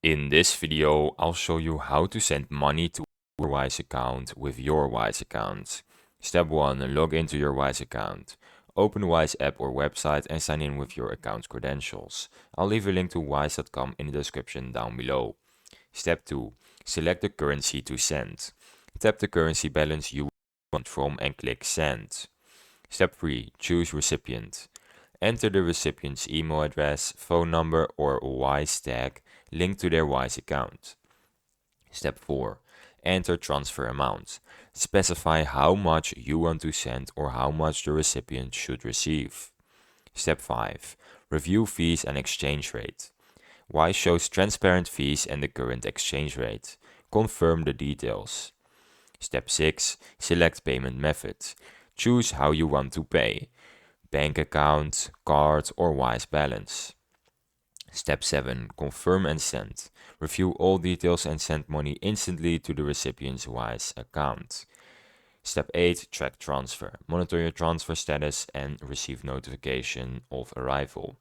In this video, I'll show you how to send money to your Wise account with your Wise account. Step 1. Log into your Wise account. Open the Wise app or website and sign in with your account's credentials. I'll leave a link to wise.com in the description down below. Step 2. Select the currency to send. Tap the currency balance you want from and click Send. Step 3. Choose recipient. Enter the recipient's email address, phone number, or Wise tag linked to their Wise account. Step 4. Enter transfer amount. Specify how much you want to send or how much the recipient should receive. Step 5. Review fees and exchange rate. Wise shows transparent fees and the current exchange rate. Confirm the details. Step 6. Select payment method. Choose how you want to pay. Bank account, card, or Wise balance. Step 7. Confirm and send. Review all details and send money instantly to the recipient's Wise account. Step 8. Track transfer. Monitor your transfer status and receive notification of arrival.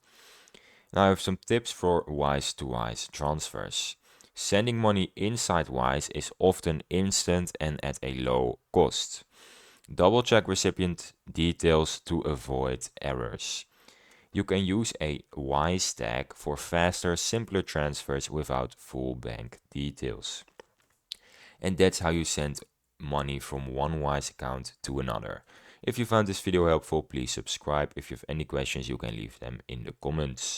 Now I have some tips for Wise to Wise transfers. Sending money inside Wise is often instant and at a low cost. Double check recipient details to avoid errors. You can use a Wise tag for faster, simpler transfers without full bank details. And that's how you send money from one Wise account to another. If you found this video helpful, please subscribe. If you have any questions, you can leave them in the comments.